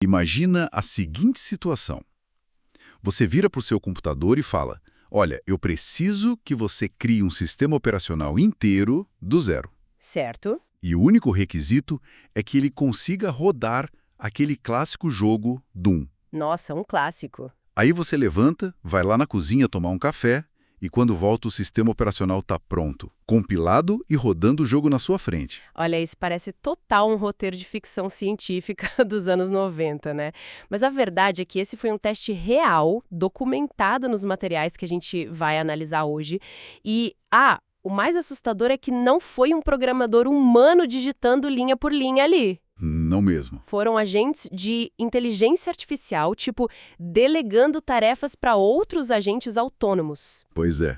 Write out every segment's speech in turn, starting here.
Imagina a seguinte situação. Você vira para o seu computador e fala, olha, eu preciso que você crie um sistema operacional inteiro do zero. Certo? E o único requisito é que ele consiga rodar aquele clássico jogo Doom. Nossa, um clássico. Aí você levanta, vai lá na cozinha tomar um café e quando volta o sistema operacional está pronto, compilado e rodando o jogo na sua frente. Olha, isso parece total um roteiro de ficção científica dos anos 90, né? Mas a verdade é que esse foi um teste real, documentado nos materiais que a gente vai analisar hoje. E, o mais assustador é que não foi um programador humano digitando linha por linha ali. Não mesmo. Foram agentes de inteligência artificial, tipo, delegando tarefas para outros agentes autônomos. Pois é.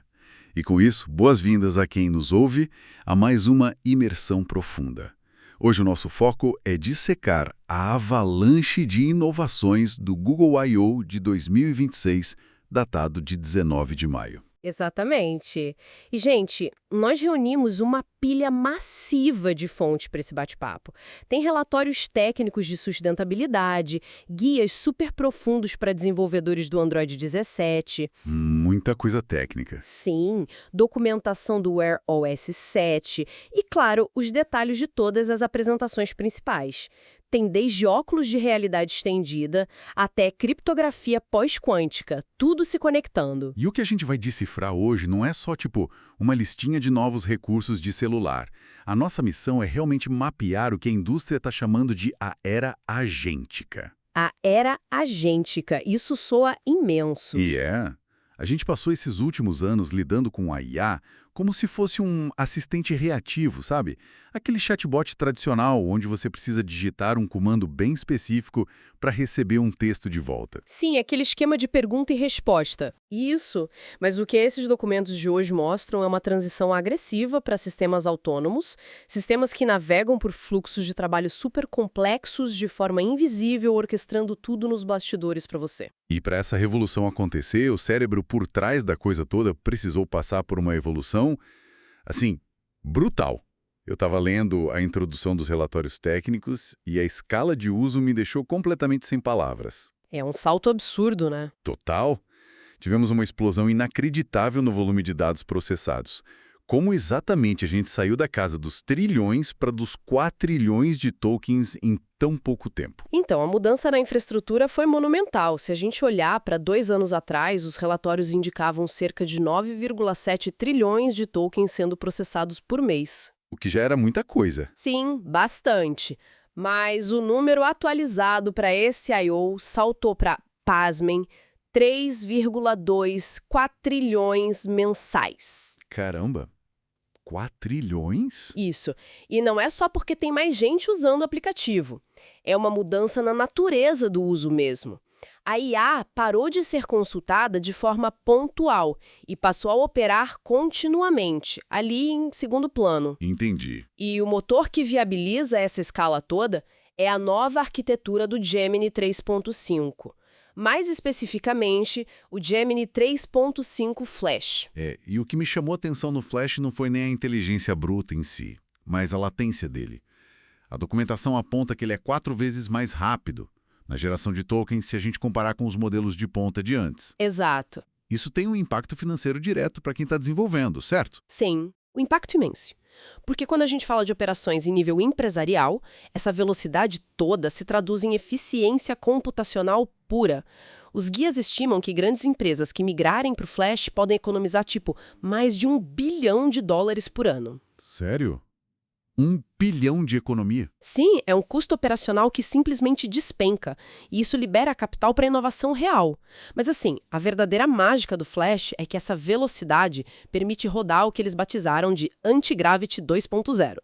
E com isso, boas-vindas a quem nos ouve a mais uma imersão profunda. Hoje o nosso foco é dissecar a avalanche de inovações do Google I.O. de 2026, datado de 19 de maio. Exatamente. E, gente, nós reunimos uma pilha massiva de fonte para esse bate-papo. Tem relatórios técnicos de sustentabilidade, guias super profundos para desenvolvedores do Android 17. Muita coisa técnica. Sim, documentação do Wear OS 7 e, claro, os detalhes de todas as apresentações principais. Tem desde óculos de realidade estendida até criptografia pós-quântica, tudo se conectando. E o que a gente vai decifrar hoje não é só, uma listinha de novos recursos de celular. A nossa missão é realmente mapear o que a indústria está chamando de a era agêntica. A era agêntica, isso soa imenso. A gente passou esses últimos anos lidando com a IA como se fosse um assistente reativo, sabe? Aquele chatbot tradicional onde você precisa digitar um comando bem específico para receber um texto de volta. Sim, aquele esquema de pergunta e resposta. Isso. Mas o que esses documentos de hoje mostram é uma transição agressiva para sistemas autônomos, sistemas que navegam por fluxos de trabalho super complexos de forma invisível, orquestrando tudo nos bastidores para você. E para essa revolução acontecer, o cérebro por trás da coisa toda precisou passar por uma evolução, assim, brutal. Eu estava lendo a introdução dos relatórios técnicos e a escala de uso me deixou completamente sem palavras. É um salto absurdo, né? Total. Tivemos uma explosão inacreditável no volume de dados processados. Como exatamente a gente saiu da casa dos trilhões para dos quatrilhões de tokens em tão pouco tempo? Então, a mudança na infraestrutura foi monumental. Se a gente olhar para 2 anos atrás, os relatórios indicavam cerca de 9,7 trilhões de tokens sendo processados por mês. O que já era muita coisa. Sim, bastante. Mas o número atualizado para esse I.O. saltou para, pasmem, 3,2 quatrilhões mensais. Caramba! Quatrilhões? Isso. E não é só porque tem mais gente usando o aplicativo. É uma mudança na natureza do uso mesmo. A IA parou de ser consultada de forma pontual e passou a operar continuamente, ali em segundo plano. Entendi. E o motor que viabiliza essa escala toda é a nova arquitetura do Gemini 3.5. Mais especificamente, o Gemini 3.5 Flash. E o que me chamou a atenção no Flash não foi nem a inteligência bruta em si, mas a latência dele. A documentação aponta que ele é 4 vezes mais rápido na geração de tokens se a gente comparar com os modelos de ponta de antes. Exato. Isso tem um impacto financeiro direto para quem está desenvolvendo, certo? Sim, o impacto imenso. Porque quando a gente fala de operações em nível empresarial, essa velocidade toda se traduz em eficiência computacional pura. Os guias estimam que grandes empresas que migrarem para o Flash podem economizar, mais de $1 bilhão por ano. Sério? 1 bilhão de economia? Sim, é um custo operacional que simplesmente despenca, e isso libera capital para inovação real. Mas assim, a verdadeira mágica do Flash é que essa velocidade permite rodar o que eles batizaram de Anti-Gravity 2.0.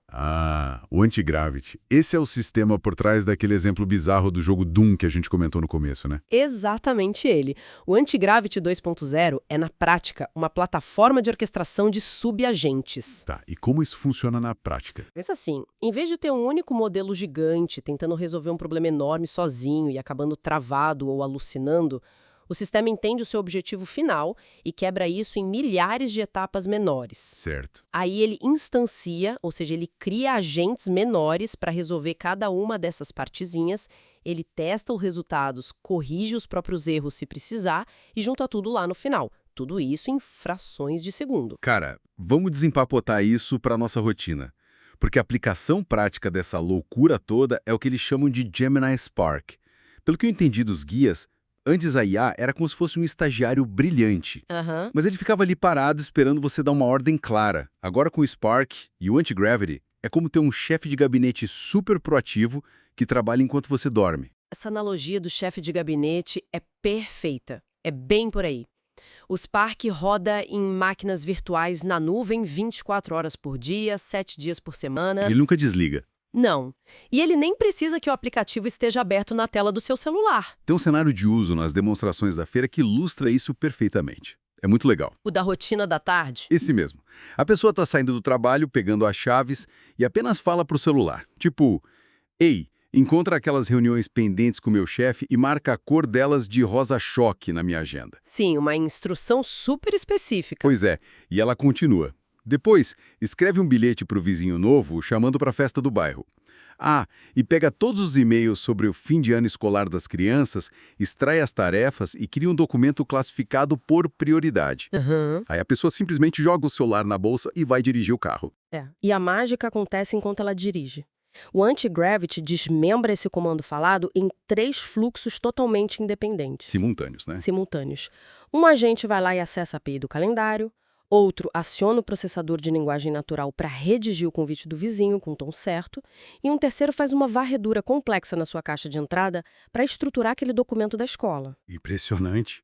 O Anti-Gravity. Esse é o sistema por trás daquele exemplo bizarro do jogo Doom que a gente comentou no começo, né? Exatamente ele. O Anti-Gravity 2.0 é, na prática, uma plataforma de orquestração de subagentes. Tá, e como isso funciona na prática? Pensa assim, em vez de ter um único modelo gigante tentando resolver um problema enorme sozinho e acabando travado ou alucinando, O sistema entende o seu objetivo final e quebra isso em milhares de etapas menores. Certo. Aí ele instancia, ou seja, ele cria agentes menores para resolver cada uma dessas partezinhas, ele testa os resultados, corrige os próprios erros se precisar e junta tudo lá no final. Tudo isso em frações de segundo. Cara, vamos desempapotar isso para nossa rotina. Porque a aplicação prática dessa loucura toda é o que eles chamam de Gemini Spark. Pelo que eu entendi dos guias, antes a IA era como se fosse um estagiário brilhante. Aham. Mas ele ficava ali parado esperando você dar uma ordem clara. Agora com o Spark e o Anti-Gravity, é como ter um chefe de gabinete super proativo que trabalha enquanto você dorme. Essa analogia do chefe de gabinete é perfeita. É bem por aí. O Spark roda em máquinas virtuais na nuvem 24 horas por dia, 7 dias por semana. Ele nunca desliga. Não. E ele nem precisa que o aplicativo esteja aberto na tela do seu celular. Tem um cenário de uso nas demonstrações da feira que ilustra isso perfeitamente. É muito legal. O da rotina da tarde? Esse mesmo. A pessoa está saindo do trabalho, pegando as chaves e apenas fala pro celular. Tipo, ei, encontra aquelas reuniões pendentes com meu chefe e marca a cor delas de rosa-choque na minha agenda. Sim, uma instrução super específica. Pois é, e ela continua. Depois, escreve um bilhete para o vizinho novo chamando para a festa do bairro. Ah, e pega todos os e-mails sobre o fim de ano escolar das crianças, extrai as tarefas e cria um documento classificado por prioridade. Aham. Aí a pessoa simplesmente joga o celular na bolsa e vai dirigir o carro. E a mágica acontece enquanto ela dirige. O Anti-Gravity desmembra esse comando falado em 3 fluxos totalmente independentes. Simultâneos, né? Simultâneos. Um agente vai lá e acessa a API do calendário, outro aciona o processador de linguagem natural para redigir o convite do vizinho com o tom certo, e um terceiro faz uma varredura complexa na sua caixa de entrada para estruturar aquele documento da escola. Impressionante.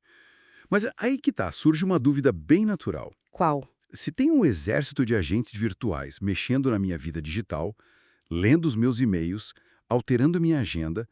Mas aí que tá, surge uma dúvida bem natural. Qual? Se tem um exército de agentes virtuais mexendo na minha vida digital, lendo os meus e-mails, alterando minha agenda,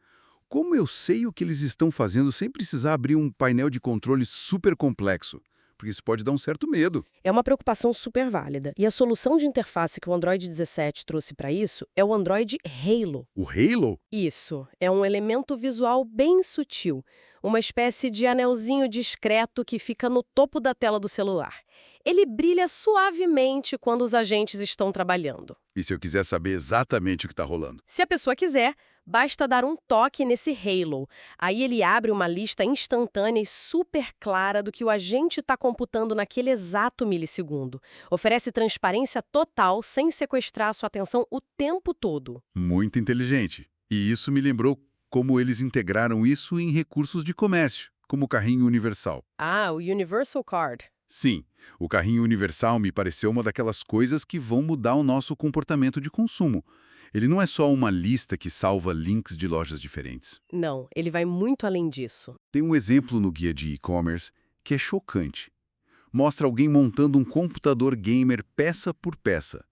como eu sei o que eles estão fazendo sem precisar abrir um painel de controle super complexo? Porque isso pode dar um certo medo. É uma preocupação super válida. E a solução de interface que o Android 17 trouxe para isso é o Android Halo. O Halo? Isso, é um elemento visual bem sutil, uma espécie de anelzinho discreto que fica no topo da tela do celular. Ele brilha suavemente quando os agentes estão trabalhando. E se eu quiser saber exatamente o que está rolando? Se a pessoa quiser, basta dar um toque nesse Halo. Aí ele abre uma lista instantânea e super clara do que o agente está computando naquele exato milissegundo. Oferece transparência total sem sequestrar a sua atenção o tempo todo. Muito inteligente. E isso me lembrou como eles integraram isso em recursos de comércio, como o carrinho universal. Ah, o Universal Card. Sim, o carrinho universal me pareceu uma daquelas coisas que vão mudar o nosso comportamento de consumo. Ele não é só uma lista que salva links de lojas diferentes. Não, ele vai muito além disso. Tem um exemplo no guia de e-commerce que é chocante. Mostra alguém montando um computador gamer peça por peça.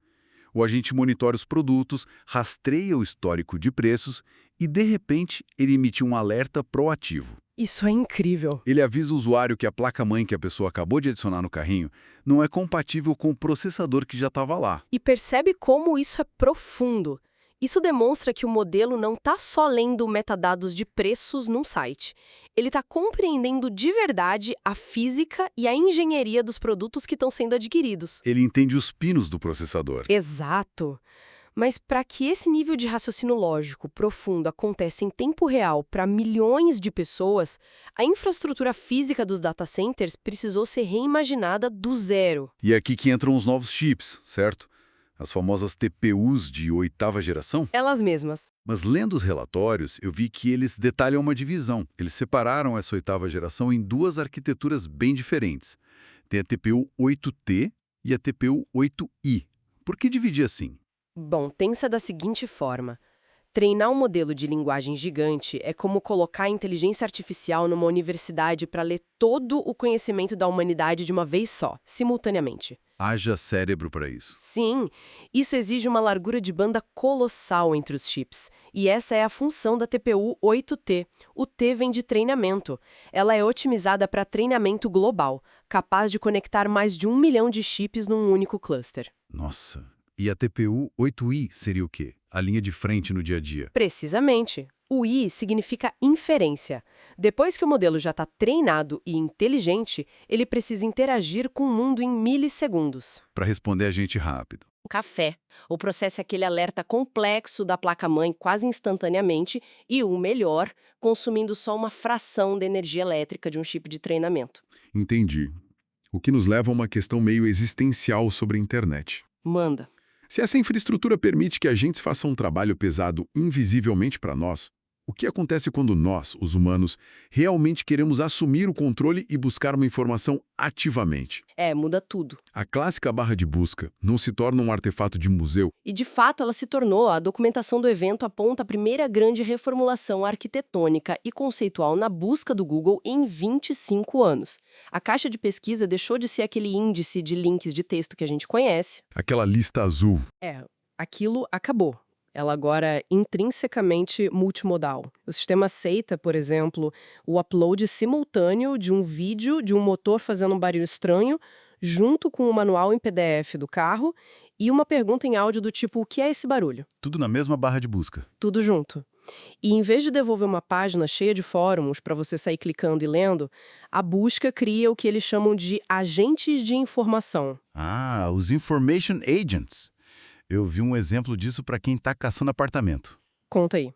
O agente monitora os produtos, rastreia o histórico de preços e, de repente, ele emite um alerta proativo. Isso é incrível. Ele avisa o usuário que a placa-mãe que a pessoa acabou de adicionar no carrinho não é compatível com o processador que já estava lá. E percebe como isso é profundo. Isso demonstra que o modelo não está só lendo metadados de preços num site. Ele está compreendendo de verdade a física e a engenharia dos produtos que estão sendo adquiridos. Ele entende os pinos do processador. Exato. Mas para que esse nível de raciocínio lógico profundo aconteça em tempo real para milhões de pessoas, a infraestrutura física dos data centers precisou ser reimaginada do zero. E é aqui que entram os novos chips, certo? As famosas TPUs de 8ª geração. Elas mesmas. Mas lendo os relatórios, eu vi que eles detalham uma divisão. Eles separaram essa 8ª geração em 2 arquiteturas bem diferentes. Tem a TPU 8T e a TPU 8i. Por que dividir assim? Bom, pensa da seguinte forma. Treinar um modelo de linguagem gigante é como colocar a inteligência artificial numa universidade para ler todo o conhecimento da humanidade de uma vez só, simultaneamente. Haja cérebro para isso. Sim, isso exige uma largura de banda colossal entre os chips. E essa é a função da TPU 8T. O T vem de treinamento. Ela é otimizada para treinamento global, capaz de conectar mais de 1 milhão de chips num único cluster. Nossa! E a TPU 8i seria o quê? A linha de frente no dia a dia. Precisamente. O I significa inferência. Depois que o modelo já está treinado e inteligente, ele precisa interagir com o mundo em milissegundos. Para responder a gente rápido. O café. O processo é aquele alerta complexo da placa-mãe quase instantaneamente e, o melhor, consumindo só uma fração da energia elétrica de um chip de treinamento. Entendi. O que nos leva a uma questão meio existencial sobre a internet. Manda. Se essa infraestrutura permite que agentes façam um trabalho pesado invisivelmente para nós, o que acontece quando nós, os humanos, realmente queremos assumir o controle e buscar uma informação ativamente? Muda tudo. A clássica barra de busca não se torna um artefato de museu? E, de fato, ela se tornou. A documentação do evento aponta a primeira grande reformulação arquitetônica e conceitual na busca do Google em 25 anos. A caixa de pesquisa deixou de ser aquele índice de links de texto que a gente conhece. Aquela lista azul. Aquilo acabou. Ela agora é intrinsecamente multimodal. O sistema aceita, por exemplo, o upload simultâneo de um vídeo de um motor fazendo um barulho estranho, junto com o manual em PDF do carro e uma pergunta em áudio do tipo: o que é esse barulho? Tudo na mesma barra de busca. Tudo junto. E em vez de devolver uma página cheia de fóruns para você sair clicando e lendo, a busca cria o que eles chamam de agentes de informação. Ah, os Information Agents. Eu vi um exemplo disso para quem está caçando apartamento. Conta aí.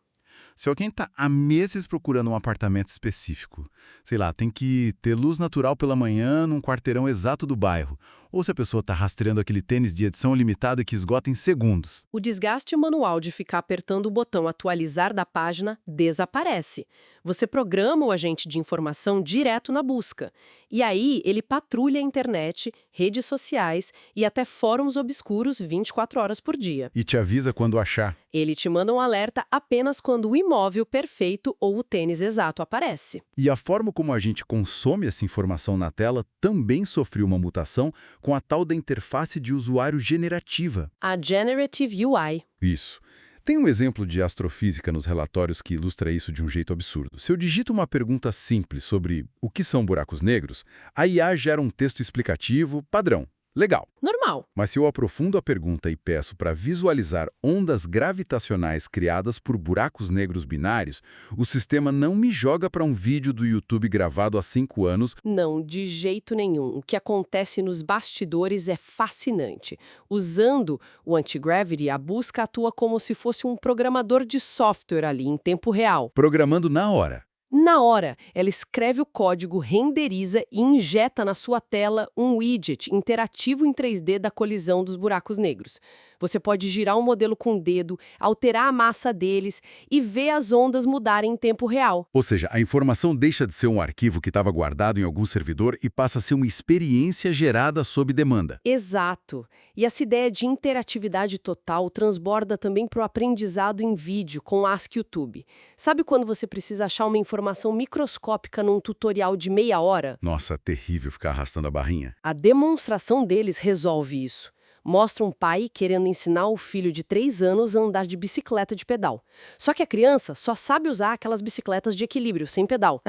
Se alguém está há meses procurando um apartamento específico, sei lá, tem que ter luz natural pela manhã num quarteirão exato do bairro, ou se a pessoa está rastreando aquele tênis de edição limitada que esgota em segundos. O desgaste manual de ficar apertando o botão atualizar da página desaparece. Você programa o agente de informação direto na busca. E aí ele patrulha a internet, redes sociais e até fóruns obscuros 24 horas por dia. E te avisa quando achar. Ele te manda um alerta apenas quando o imóvel perfeito ou o tênis exato aparece. E a forma como a gente consome essa informação na tela também sofreu uma mutação com a tal da interface de usuário generativa. A Generative UI. Isso. Tem um exemplo de astrofísica nos relatórios que ilustra isso de um jeito absurdo. Se eu digito uma pergunta simples sobre o que são buracos negros, a IA gera um texto explicativo padrão. Legal. Normal. Mas se eu aprofundo a pergunta e peço para visualizar ondas gravitacionais criadas por buracos negros binários, o sistema não me joga para um vídeo do YouTube gravado há 5 anos. Não, de jeito nenhum. O que acontece nos bastidores é fascinante. Usando o anti-gravity, a busca atua como se fosse um programador de software ali, em tempo real. Programando na hora. Na hora, ela escreve o código, renderiza e injeta na sua tela um widget interativo em 3D da colisão dos buracos negros. Você pode girar o modelo com o dedo, alterar a massa deles e ver as ondas mudarem em tempo real. Ou seja, a informação deixa de ser um arquivo que estava guardado em algum servidor e passa a ser uma experiência gerada sob demanda. Exato. E essa ideia de interatividade total transborda também para o aprendizado em vídeo com o Ask YouTube. Sabe quando você precisa achar uma informação microscópica num tutorial de meia hora? Nossa, terrível ficar arrastando a barrinha. A demonstração deles resolve isso. Mostra um pai querendo ensinar o filho de 3 anos a andar de bicicleta de pedal. Só que a criança só sabe usar aquelas bicicletas de equilíbrio, sem pedal.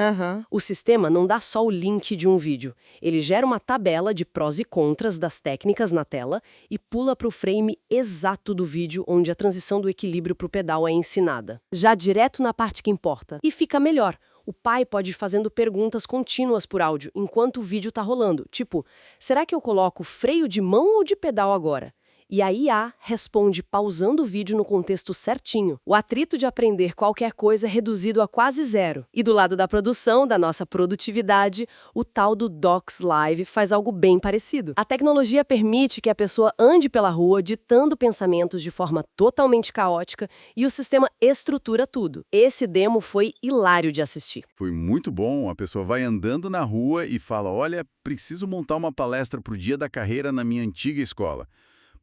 O sistema não dá só o link de um vídeo. Ele gera uma tabela de prós e contras das técnicas na tela e pula para o frame exato do vídeo onde a transição do equilíbrio para o pedal é ensinada. Já direto na parte que importa. E fica melhor. O pai pode ir fazendo perguntas contínuas por áudio enquanto o vídeo está rolando. Tipo, será que eu coloco freio de mão ou de pedal agora? E a IA responde pausando o vídeo no contexto certinho. O atrito de aprender qualquer coisa é reduzido a quase zero. E do lado da produção, da nossa produtividade, o tal do Docs Live faz algo bem parecido. A tecnologia permite que a pessoa ande pela rua ditando pensamentos de forma totalmente caótica e o sistema estrutura tudo. Esse demo foi hilário de assistir. Foi muito bom. A pessoa vai andando na rua e fala: olha, preciso montar uma palestra para o dia da carreira na minha antiga escola.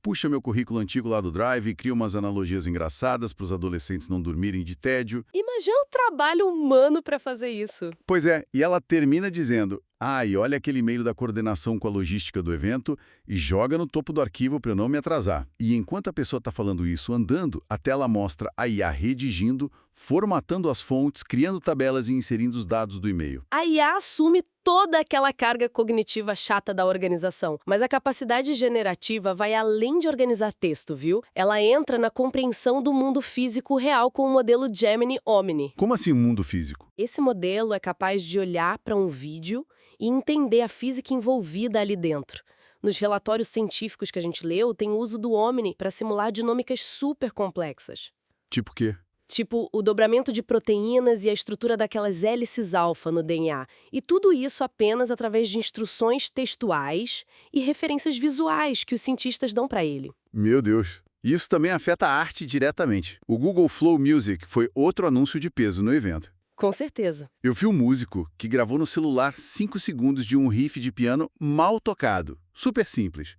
Puxa meu currículo antigo lá do Drive e cria umas analogias engraçadas para os adolescentes não dormirem de tédio. Imagina o trabalho humano para fazer isso. Pois é, e ela termina dizendo: e olha aquele e-mail da coordenação com a logística do evento e joga no topo do arquivo para eu não me atrasar. E enquanto a pessoa está falando isso andando, a tela mostra a IA redigindo, formatando as fontes, criando tabelas e inserindo os dados do e-mail. A IA assume toda aquela carga cognitiva chata da organização. Mas a capacidade generativa vai além de organizar texto, viu? Ela entra na compreensão do mundo físico real com o modelo Gemini Omni. Como assim mundo físico? Esse modelo é capaz de olhar para um vídeo e entender a física envolvida ali dentro. Nos relatórios científicos que a gente leu, tem o uso do Omni para simular dinâmicas super complexas. Tipo o quê? Tipo o dobramento de proteínas e a estrutura daquelas hélices alfa no DNA. E tudo isso apenas através de instruções textuais e referências visuais que os cientistas dão para ele. Meu Deus. Isso também afeta a arte diretamente. O Google Flow Music foi outro anúncio de peso no evento. Com certeza. Eu vi um músico que gravou no celular 5 segundos de um riff de piano mal tocado, super simples.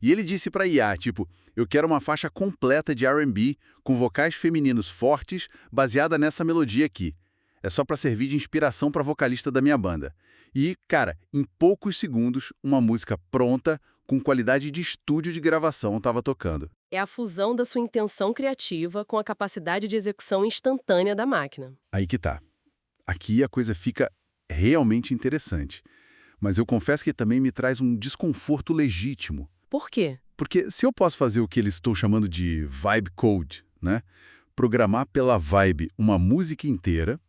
E ele disse para IA, tipo, eu quero uma faixa completa de R&B com vocais femininos fortes baseada nessa melodia aqui. É só para servir de inspiração para vocalista da minha banda. E, cara, em poucos segundos, uma música pronta, com qualidade de estúdio de gravação, estava tocando. É a fusão da sua intenção criativa com a capacidade de execução instantânea da máquina. Aí que tá. Aqui a coisa fica realmente interessante. Mas eu confesso que também me traz um desconforto legítimo. Por quê? Porque se eu posso fazer o que eles estão chamando de vibe code, né? Programar pela vibe uma música inteira,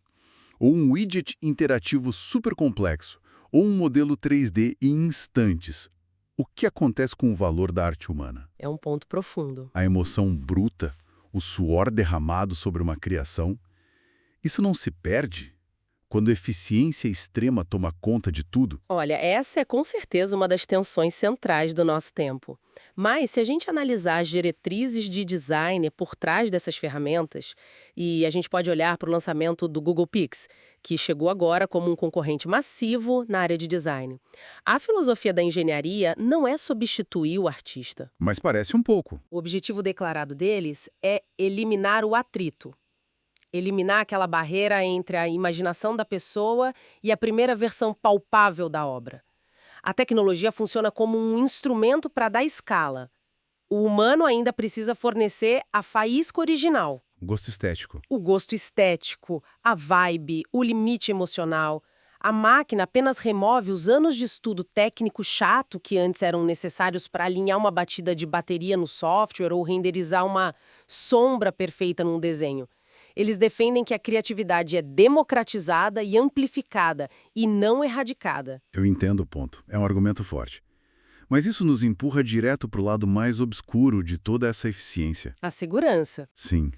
ou um widget interativo super complexo, ou um modelo 3D em instantes, o que acontece com o valor da arte humana? É um ponto profundo. A emoção bruta, o suor derramado sobre uma criação, isso não se perde? Quando a eficiência extrema toma conta de tudo? Olha, essa é com certeza uma das tensões centrais do nosso tempo. Mas se a gente analisar as diretrizes de design por trás dessas ferramentas, e a gente pode olhar para o lançamento do Google Pix, que chegou agora como um concorrente massivo na área de design. A filosofia da engenharia não é substituir o artista. Mas parece um pouco. O objetivo declarado deles é eliminar o atrito. Eliminar aquela barreira entre a imaginação da pessoa e a primeira versão palpável da obra. A tecnologia funciona como um instrumento para dar escala. O humano ainda precisa fornecer a faísca original. Gosto estético. O gosto estético, a vibe, o limite emocional. A máquina apenas remove os anos de estudo técnico chato que antes eram necessários para alinhar uma batida de bateria no software ou renderizar uma sombra perfeita num desenho. Eles defendem que a criatividade é democratizada e amplificada, e não erradicada. Eu entendo o ponto. É um argumento forte. Mas isso nos empurra direto para o lado mais obscuro de toda essa eficiência. A segurança. Sim.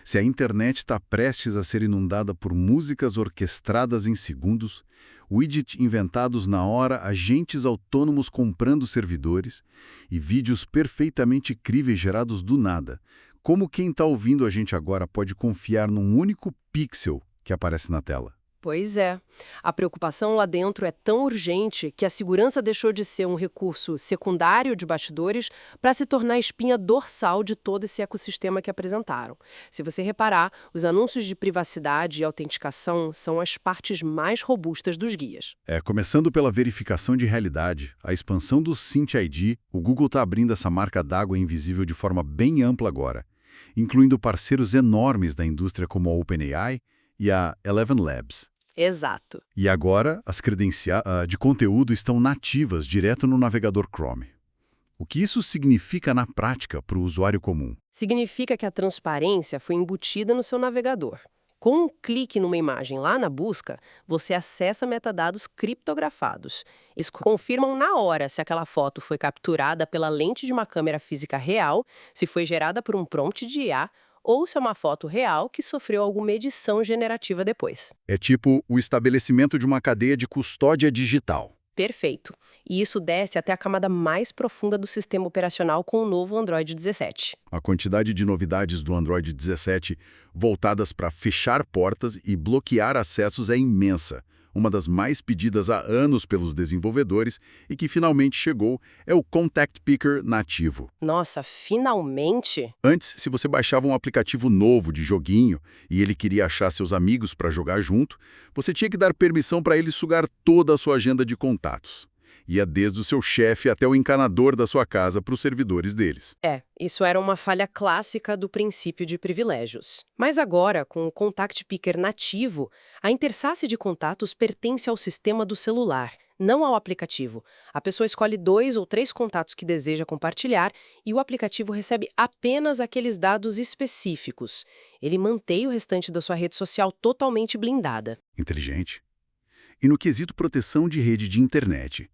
Se a internet está prestes a ser inundada por músicas orquestradas em segundos, widgets inventados na hora, agentes autônomos comprando servidores e vídeos perfeitamente críveis gerados do nada, como quem está ouvindo a gente agora pode confiar num único pixel que aparece na tela? Pois é. A preocupação lá dentro é tão urgente que a segurança deixou de ser um recurso secundário de bastidores para se tornar a espinha dorsal de todo esse ecossistema que apresentaram. Se você reparar, os anúncios de privacidade e autenticação são as partes mais robustas dos guias. Começando pela verificação de realidade, a expansão do Cint ID, o Google está abrindo essa marca d'água invisível de forma bem ampla agora, incluindo parceiros enormes da indústria como a OpenAI e a Eleven Labs. Exato. E agora, as credenciais de conteúdo estão nativas direto no navegador Chrome. O que isso significa na prática para o usuário comum? Significa que a transparência foi embutida no seu navegador. Com um clique numa imagem lá na busca, você acessa metadados criptografados. Eles confirmam na hora se aquela foto foi capturada pela lente de uma câmera física real, se foi gerada por um prompt de IA, ou se é uma foto real que sofreu alguma edição generativa depois. É tipo o estabelecimento de uma cadeia de custódia digital. Perfeito. E isso desce até a camada mais profunda do sistema operacional com o novo Android 17. A quantidade de novidades do Android 17 voltadas para fechar portas e bloquear acessos é imensa. Uma das mais pedidas há anos pelos desenvolvedores e que finalmente chegou é o Contact Picker nativo. Nossa, finalmente? Antes, se você baixava um aplicativo novo de joguinho e ele queria achar seus amigos para jogar junto, você tinha que dar permissão para ele sugar toda a sua agenda de contatos. Ia desde o seu chefe até o encanador da sua casa para os servidores deles. Isso era uma falha clássica do princípio de privilégios. Mas agora, com o Contact Picker nativo, a interface de contatos pertence ao sistema do celular, não ao aplicativo. A pessoa escolhe 2 ou 3 contatos que deseja compartilhar e o aplicativo recebe apenas aqueles dados específicos. Ele mantém o restante da sua rede social totalmente blindada. Inteligente. E no quesito proteção de rede de internet,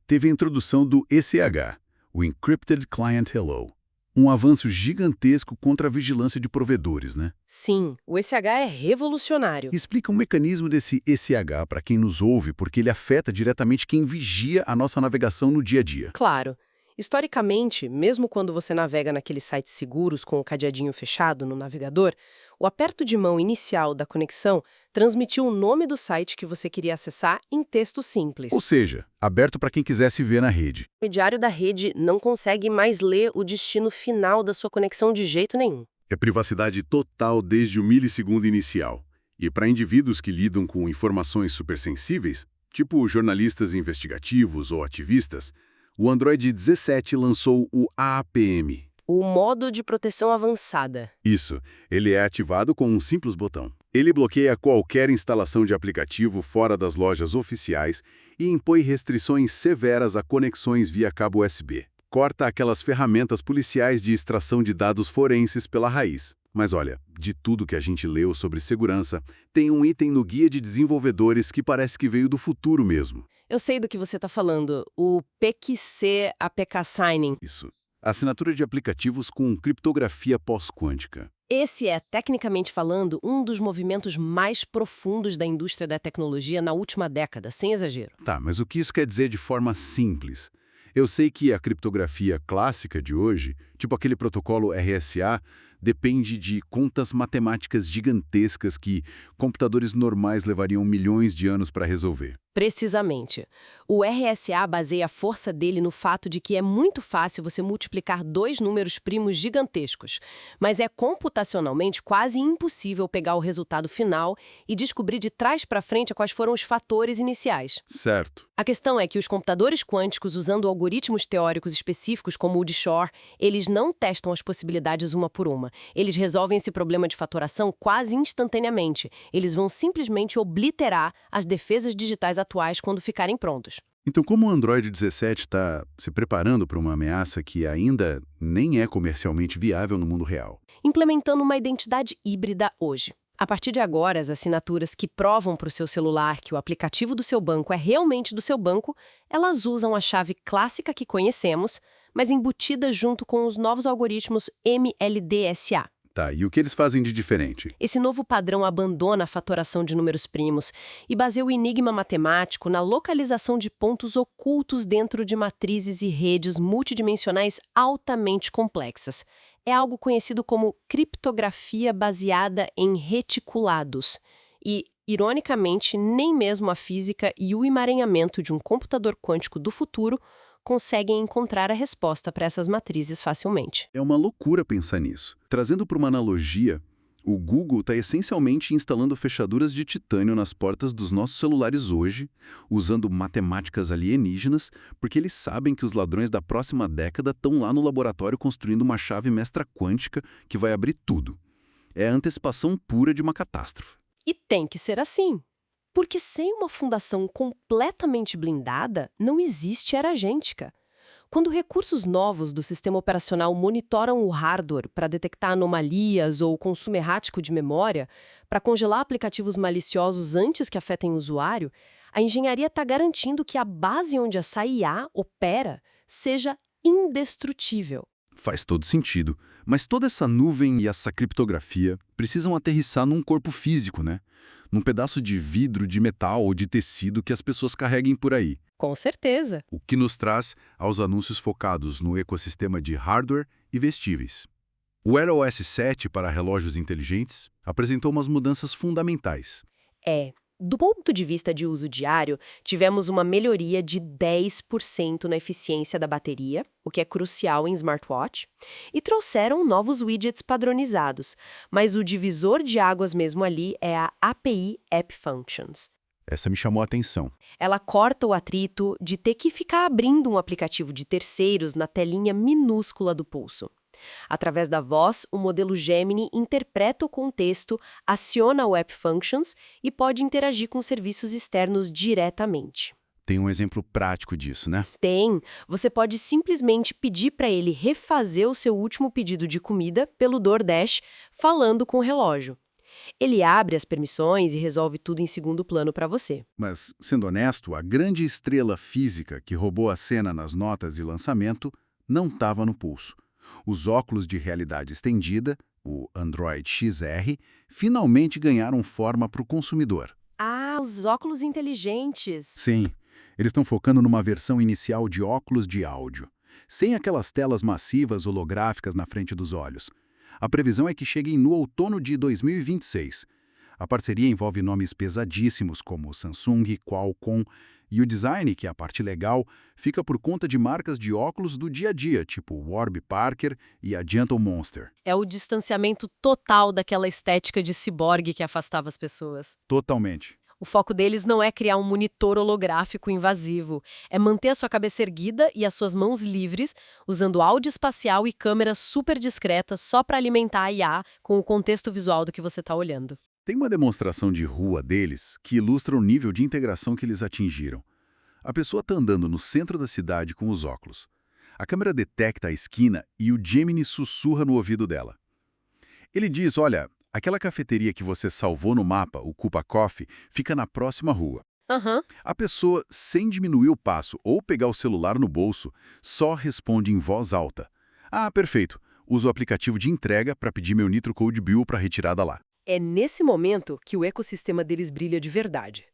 teve a introdução do ECH, o Encrypted Client Hello. Um avanço gigantesco contra a vigilância de provedores, né? Sim, o ECH é revolucionário. Explica o mecanismo desse ECH para quem nos ouve, porque ele afeta diretamente quem vigia a nossa navegação no dia a dia. Claro. Historicamente, mesmo quando você navega naqueles sites seguros com o cadeadinho fechado no navegador, o aperto de mão inicial da conexão transmitiu o nome do site que você queria acessar em texto simples. Ou seja, aberto para quem quisesse ver na rede. O intermediário da rede não consegue mais ler o destino final da sua conexão de jeito nenhum. É privacidade total desde o milissegundo inicial. E para indivíduos que lidam com informações supersensíveis, tipo jornalistas investigativos ou ativistas, o Android 17 lançou o AAPM. O modo de proteção avançada. Isso, ele é ativado com um simples botão. Ele bloqueia qualquer instalação de aplicativo fora das lojas oficiais e impõe restrições severas a conexões via cabo USB. Corta aquelas ferramentas policiais de extração de dados forenses pela raiz. Mas olha, de tudo que a gente leu sobre segurança, tem um item no Guia de Desenvolvedores que parece que veio do futuro mesmo. Eu sei do que você está falando, o PQC APK Signing. Isso. Assinatura de aplicativos com criptografia pós-quântica. Esse é, tecnicamente falando, um dos movimentos mais profundos da indústria da tecnologia na última década, sem exagero. Tá, mas o que isso quer dizer de forma simples? Eu sei que a criptografia clássica de hoje, tipo aquele protocolo RSA, depende de contas matemáticas gigantescas que computadores normais levariam milhões de anos para resolver. Precisamente. O RSA baseia a força dele no fato de que é muito fácil você multiplicar 2 números primos gigantescos, mas é computacionalmente quase impossível pegar o resultado final e descobrir de trás para frente quais foram os fatores iniciais. Certo. A questão é que os computadores quânticos, usando algoritmos teóricos específicos como o de Shor, eles não testam as possibilidades uma por uma. Eles resolvem esse problema de fatoração quase instantaneamente. Eles vão simplesmente obliterar as defesas digitais atuais quando ficarem prontos. Então, como o Android 17 está se preparando para uma ameaça que ainda nem é comercialmente viável no mundo real? Implementando uma identidade híbrida hoje. A partir de agora, as assinaturas que provam para o seu celular que o aplicativo do seu banco é realmente do seu banco, elas usam a chave clássica que conhecemos, mas embutida junto com os novos algoritmos MLDSA. Tá, e o que eles fazem de diferente? Esse novo padrão abandona a fatoração de números primos e baseia o enigma matemático na localização de pontos ocultos dentro de matrizes e redes multidimensionais altamente complexas. É algo conhecido como criptografia baseada em reticulados. E, ironicamente, nem mesmo a física e o emaranhamento de um computador quântico do futuro conseguem encontrar a resposta para essas matrizes facilmente. É uma loucura pensar nisso. Trazendo para uma analogia, o Google está essencialmente instalando fechaduras de titânio nas portas dos nossos celulares hoje, usando matemáticas alienígenas, porque eles sabem que os ladrões da próxima década estão lá no laboratório construindo uma chave mestra quântica que vai abrir tudo. É a antecipação pura de uma catástrofe. E tem que ser assim. Porque sem uma fundação completamente blindada, não existe era agêntica. Quando recursos novos do sistema operacional monitoram o hardware para detectar anomalias ou consumo errático de memória, para congelar aplicativos maliciosos antes que afetem o usuário, a engenharia está garantindo que a base onde essa IA opera seja indestrutível. Faz todo sentido, mas toda essa nuvem e essa criptografia precisam aterrissar num corpo físico, né? Num pedaço de vidro, de metal ou de tecido que as pessoas carreguem por aí. Com certeza. O que nos traz aos anúncios focados no ecossistema de hardware e vestíveis. O Wear OS 7 para relógios inteligentes apresentou umas mudanças fundamentais. Do ponto de vista de uso diário, tivemos uma melhoria de 10% na eficiência da bateria, o que é crucial em smartwatch, e trouxeram novos widgets padronizados, mas o divisor de águas mesmo ali é a API App Functions. Essa me chamou a atenção. Ela corta o atrito de ter que ficar abrindo um aplicativo de terceiros na telinha minúscula do pulso. Através da voz, o modelo Gemini interpreta o contexto, aciona o App Functions e pode interagir com serviços externos diretamente. Tem um exemplo prático disso, né? Tem. Você pode simplesmente pedir para ele refazer o seu último pedido de comida pelo DoorDash, falando com o relógio. Ele abre as permissões e resolve tudo em segundo plano para você. Mas, sendo honesto, a grande estrela física que roubou a cena nas notas de lançamento não estava no pulso. Os óculos de realidade estendida, o Android XR, finalmente ganharam forma para o consumidor. Ah, os óculos inteligentes. Sim, eles estão focando numa versão inicial de óculos de áudio, sem aquelas telas massivas holográficas na frente dos olhos. A previsão é que cheguem no outono de 2026. A parceria envolve nomes pesadíssimos como Samsung, Qualcomm, e o design, que é a parte legal, fica por conta de marcas de óculos do dia a dia, tipo Warby Parker e a Gentle Monster. É o distanciamento total daquela estética de ciborgue que afastava as pessoas. Totalmente. O foco deles não é criar um monitor holográfico invasivo, é manter a sua cabeça erguida e as suas mãos livres, usando áudio espacial e câmeras super discretas só para alimentar a IA com o contexto visual do que você está olhando. Tem uma demonstração de rua deles que ilustra o nível de integração que eles atingiram. A pessoa está andando no centro da cidade com os óculos. A câmera detecta a esquina e o Gemini sussurra no ouvido dela. Ele diz, olha, aquela cafeteria que você salvou no mapa, o Cupa Coffee, fica na próxima rua. Aham. A pessoa, sem diminuir o passo ou pegar o celular no bolso, só responde em voz alta. Ah, perfeito. Uso o aplicativo de entrega para pedir meu Nitro Cold Brew para retirada lá. É nesse momento que o ecossistema deles brilha de verdade.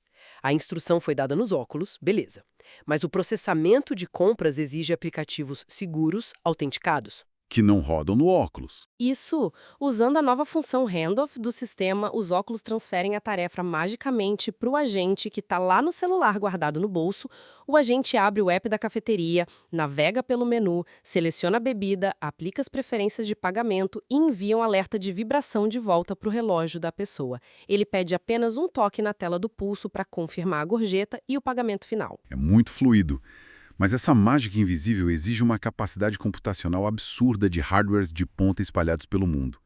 A instrução foi dada nos óculos, beleza. Mas o processamento de compras exige aplicativos seguros, autenticados. Que não rodam no óculos. Isso, usando a nova função handoff do sistema, os óculos transferem a tarefa magicamente para o agente que está lá no celular guardado no bolso. O agente abre o app da cafeteria, navega pelo menu, seleciona a bebida, aplica as preferências de pagamento e envia um alerta de vibração de volta para o relógio da pessoa. Ele pede apenas um toque na tela do pulso para confirmar a gorjeta e o pagamento final. É muito fluido. Mas essa mágica invisível exige uma capacidade computacional absurda de hardwares de ponta espalhados pelo mundo.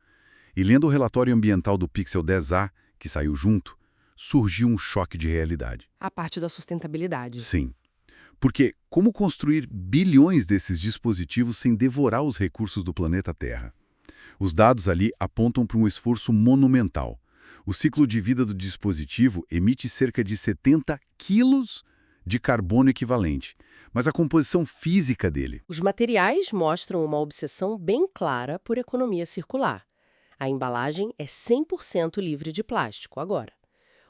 E lendo o relatório ambiental do Pixel 10a, que saiu junto, surgiu um choque de realidade. A parte da sustentabilidade. Sim. Porque como construir bilhões desses dispositivos sem devorar os recursos do planeta Terra? Os dados ali apontam para um esforço monumental. O ciclo de vida do dispositivo emite cerca de 70 quilos de carbono equivalente, mas a composição física dele. Os materiais mostram uma obsessão bem clara por economia circular. A embalagem é 100% livre de plástico agora.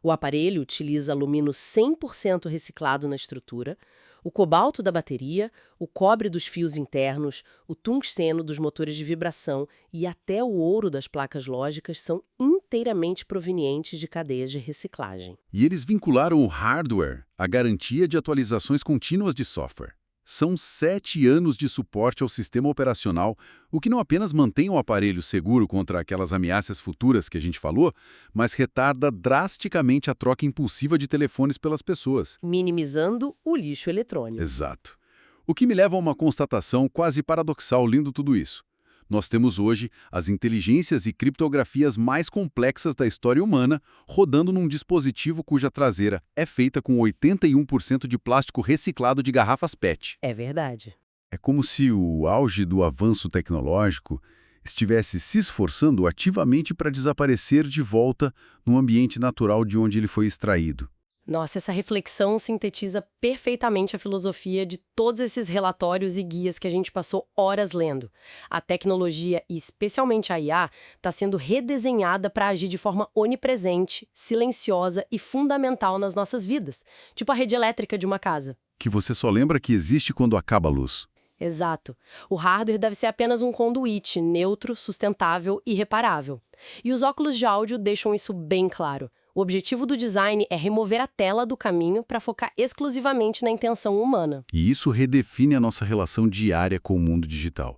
O aparelho utiliza alumínio 100% reciclado na estrutura, o cobalto da bateria, o cobre dos fios internos, o tungsteno dos motores de vibração e até o ouro das placas lógicas são inteiramente provenientes de cadeias de reciclagem. E eles vincularam o hardware à garantia de atualizações contínuas de software. São 7 anos de suporte ao sistema operacional, o que não apenas mantém o aparelho seguro contra aquelas ameaças futuras que a gente falou, mas retarda drasticamente a troca impulsiva de telefones pelas pessoas. Minimizando o lixo eletrônico. Exato. O que me leva a uma constatação quase paradoxal lendo tudo isso. Nós temos hoje as inteligências e criptografias mais complexas da história humana rodando num dispositivo cuja traseira é feita com 81% de plástico reciclado de garrafas PET. É verdade. É como se o auge do avanço tecnológico estivesse se esforçando ativamente para desaparecer de volta no ambiente natural de onde ele foi extraído. Nossa, essa reflexão sintetiza perfeitamente a filosofia de todos esses relatórios e guias que a gente passou horas lendo. A tecnologia, e especialmente a IA, está sendo redesenhada para agir de forma onipresente, silenciosa e fundamental nas nossas vidas, tipo a rede elétrica de uma casa. Que você só lembra que existe quando acaba a luz. Exato. O hardware deve ser apenas um conduíte neutro, sustentável e reparável. E os óculos de áudio deixam isso bem claro. O objetivo do design é remover a tela do caminho para focar exclusivamente na intenção humana. E isso redefine a nossa relação diária com o mundo digital.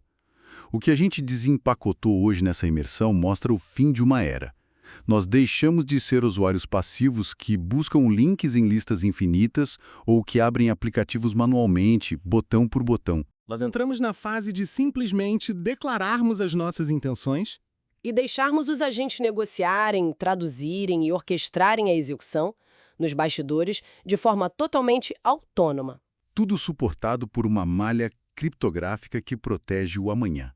O que a gente desempacotou hoje nessa imersão mostra o fim de uma era. Nós deixamos de ser usuários passivos que buscam links em listas infinitas ou que abrem aplicativos manualmente, botão por botão. Nós entramos na fase de simplesmente declararmos as nossas intenções. E deixarmos os agentes negociarem, traduzirem e orquestrarem a execução, nos bastidores, de forma totalmente autônoma. Tudo suportado por uma malha criptográfica que protege o amanhã,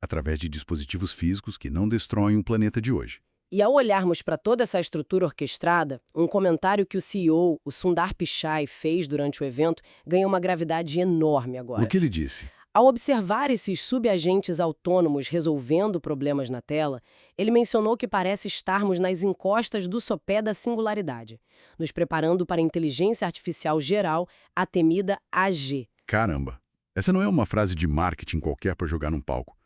através de dispositivos físicos que não destroem o planeta de hoje. E ao olharmos para toda essa estrutura orquestrada, um comentário que o CEO, o Sundar Pichai, fez durante o evento ganha uma gravidade enorme agora. O que ele disse? Ao observar esses subagentes autônomos resolvendo problemas na tela, ele mencionou que parece estarmos nas encostas do sopé da singularidade, nos preparando para a inteligência artificial geral, a temida AG. Caramba, essa não é uma frase de marketing qualquer para jogar num palco.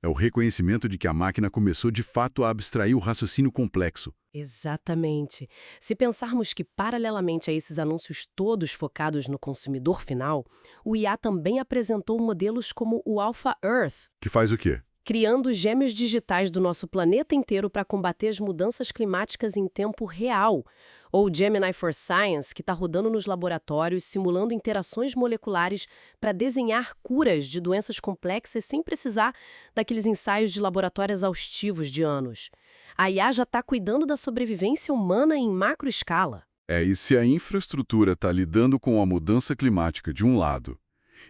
É o reconhecimento de que a máquina começou de fato a abstrair o raciocínio complexo. Exatamente. Se pensarmos que, paralelamente a esses anúncios todos focados no consumidor final, o IA também apresentou modelos como o Alpha Earth, Que faz o quê? criando gêmeos digitais do nosso planeta inteiro para combater as mudanças climáticas em tempo real. Ou o Gemini for Science, que está rodando nos laboratórios, simulando interações moleculares para desenhar curas de doenças complexas sem precisar daqueles ensaios de laboratório exaustivos de anos. A IA já está cuidando da sobrevivência humana em macroescala. E se a infraestrutura está lidando com a mudança climática de um lado,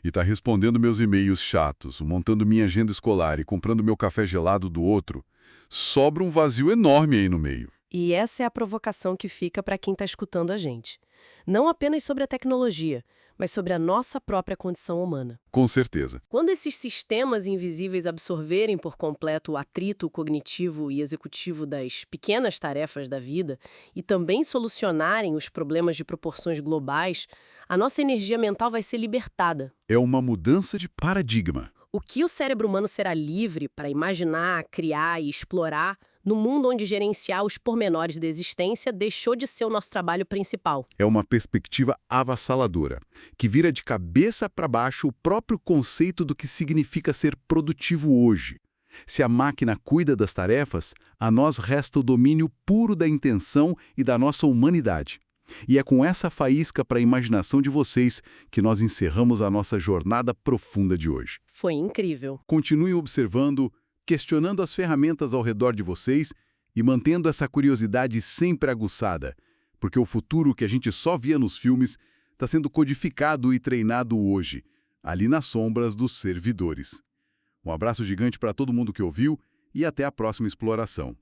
e está respondendo meus e-mails chatos, montando minha agenda escolar e comprando meu café gelado do outro, sobra um vazio enorme aí no meio. E essa é a provocação que fica para quem está escutando a gente. Não apenas sobre a tecnologia, mas sobre a nossa própria condição humana. Com certeza. Quando esses sistemas invisíveis absorverem por completo o atrito cognitivo e executivo das pequenas tarefas da vida e também solucionarem os problemas de proporções globais, a nossa energia mental vai ser libertada. É uma mudança de paradigma. O que o cérebro humano será livre para imaginar, criar e explorar no mundo onde gerenciar os pormenores da existência deixou de ser o nosso trabalho principal. É uma perspectiva avassaladora, que vira de cabeça para baixo o próprio conceito do que significa ser produtivo hoje. Se a máquina cuida das tarefas, a nós resta o domínio puro da intenção e da nossa humanidade. E é com essa faísca para a imaginação de vocês que nós encerramos a nossa jornada profunda de hoje. Foi incrível. Continuem observando, questionando as ferramentas ao redor de vocês e mantendo essa curiosidade sempre aguçada, porque o futuro que a gente só via nos filmes está sendo codificado e treinado hoje, ali nas sombras dos servidores. Um abraço gigante para todo mundo que ouviu e até a próxima exploração.